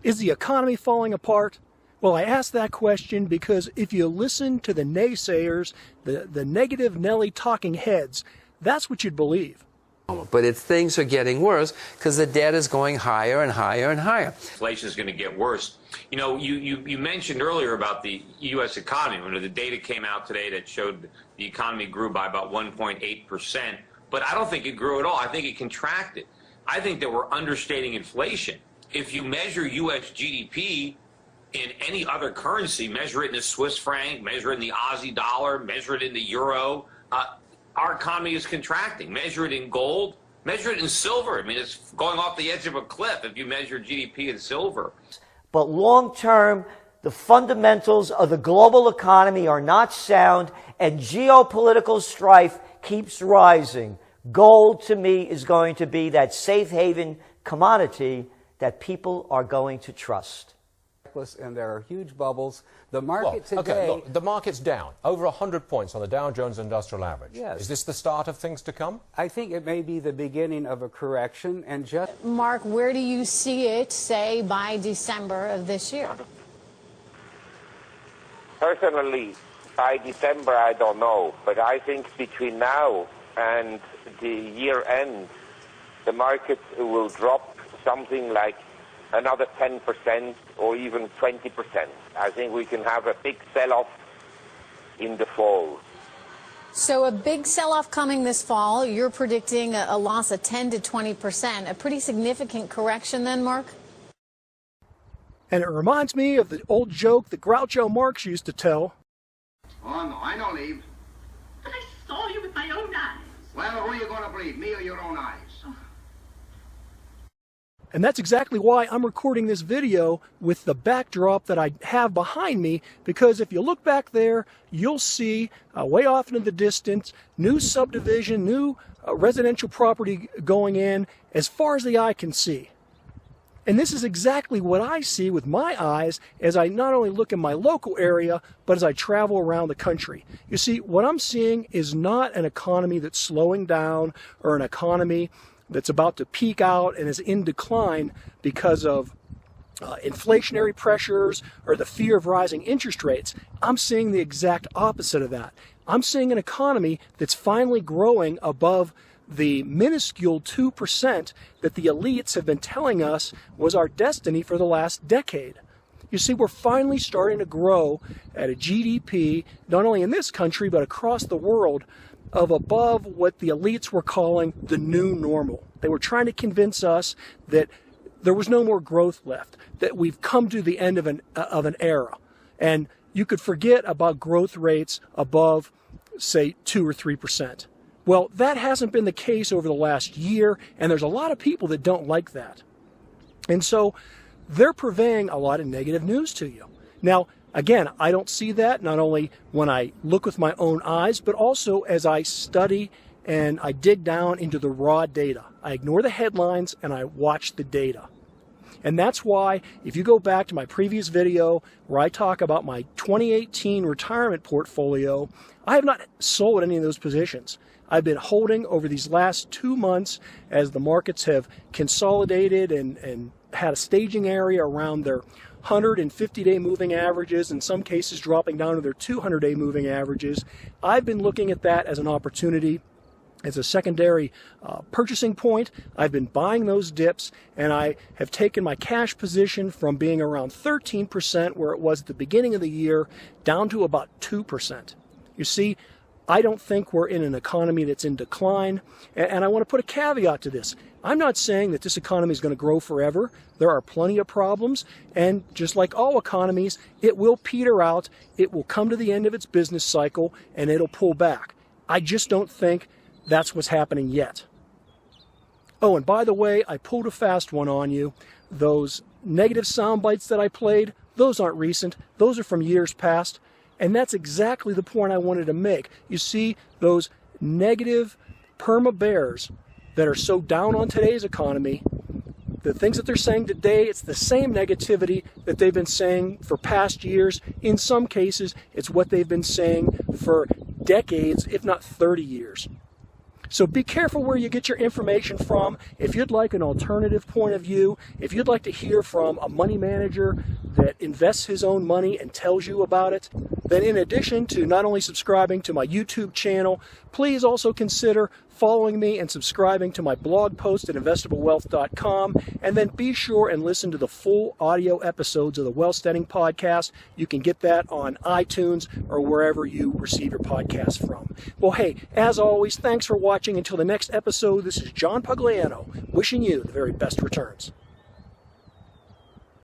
Is the economy falling apart? Well, I ask that question because if you listen to the naysayers, the negative Nelly talking heads, that's what you'd believe. But things are getting worse because the debt is going higher and higher and higher. Inflation is going to get worse. You know, you mentioned earlier about the U.S. economy. When the data came out today that showed the economy grew by about 1.8%, but I don't think it grew at all. I think it contracted. I think that we're understating inflation. If you measure U.S. GDP in any other currency, measure it in the Swiss franc, measure it in the Aussie dollar, measure it in the euro, our economy is contracting. Measure it in gold, measure it in silver. I mean, it's going off the edge of a cliff if you measure GDP in silver. But long term, the fundamentals of the global economy are not sound, and geopolitical strife keeps rising. Gold, to me, is going to be that safe haven commodity that people are going to trust. And there are huge bubbles. The market today... Okay, look, the market's down, over 100 points on the Dow Jones Industrial Average. Yes. Is this the start of things to come? I think it may be the beginning of a correction, and just... Mark, where do you see it, say, by December of this year? Personally, by December, I don't know. But I think between now and the year end, the market will drop something like another 10% or even 20%. I think we can have a big sell-off in the fall. So a big sell-off coming this fall. You're predicting a loss of 10 to 20%. A pretty significant correction then, Mark? And it reminds me of the old joke that Groucho Marx used to tell. Oh, no, I don't leave. But I saw you with my own eyes. Well, who are you going to believe, me or your own eyes? And that's exactly why I'm recording this video with the backdrop that I have behind me, because if you look back there, you'll see way off in the distance, new subdivision, new residential property going in as far as the eye can see. And this is exactly what I see with my eyes as I not only look in my local area, but as I travel around the country. You see, what I'm seeing is not an economy that's slowing down or an economy that's about to peak out and is in decline because of inflationary pressures or the fear of rising interest rates. I'm seeing the exact opposite of that. I'm seeing an economy that's finally growing above the minuscule 2% that the elites have been telling us was our destiny for the last decade. You see, we're finally starting to grow at a GDP, not only in this country, but across the world, of above what the elites were calling the new normal. They were trying to convince us that there was no more growth left, that we've come to the end of an era. And you could forget about growth rates above, say, 2 or 3%. Well, that hasn't been the case over the last year, and there's a lot of people that don't like that. And so they're purveying a lot of negative news to you. Now, again, I don't see that not only when I look with my own eyes, but also as I study and I dig down into the raw data. I ignore the headlines and I watch the data. And that's why, if you go back to my previous video where I talk about my 2018 retirement portfolio, I have not sold any of those positions. I've been holding over these last 2 months as the markets have consolidated and had a staging area around their 150-day moving averages, in some cases dropping down to their 200-day moving averages. I've been looking at that as an opportunity, as a secondary purchasing point. I've been buying those dips, and I have taken my cash position from being around 13%, where it was at the beginning of the year, down to about 2%. You see, I don't think we're in an economy that's in decline, and I want to put a caveat to this. I'm not saying that this economy is going to grow forever. There are plenty of problems, and just like all economies, it will peter out, it will come to the end of its business cycle, and it'll pull back. I just don't think that's what's happening yet. Oh, and by the way, I pulled a fast one on you. Those negative sound bites that I played, those aren't recent. Those are from years past. And that's exactly the point I wanted to make. You see, those negative perma bears that are so down on today's economy, the things that they're saying today, it's the same negativity that they've been saying for past years. In some cases, it's what they've been saying for decades, if not 30 years. So be careful where you get your information from. If you'd like an alternative point of view, if you'd like to hear from a money manager that invests his own money and tells you about it, then in addition to not only subscribing to my YouTube channel, please also consider following me and subscribing to my blog post at investablewealth.com, and then be sure and listen to the full audio episodes of the Wealthsteading podcast. You can get that on iTunes or wherever you receive your podcast from. Well, hey, as always, thanks for watching. Until the next episode, this is John Pugliano, wishing you the very best returns.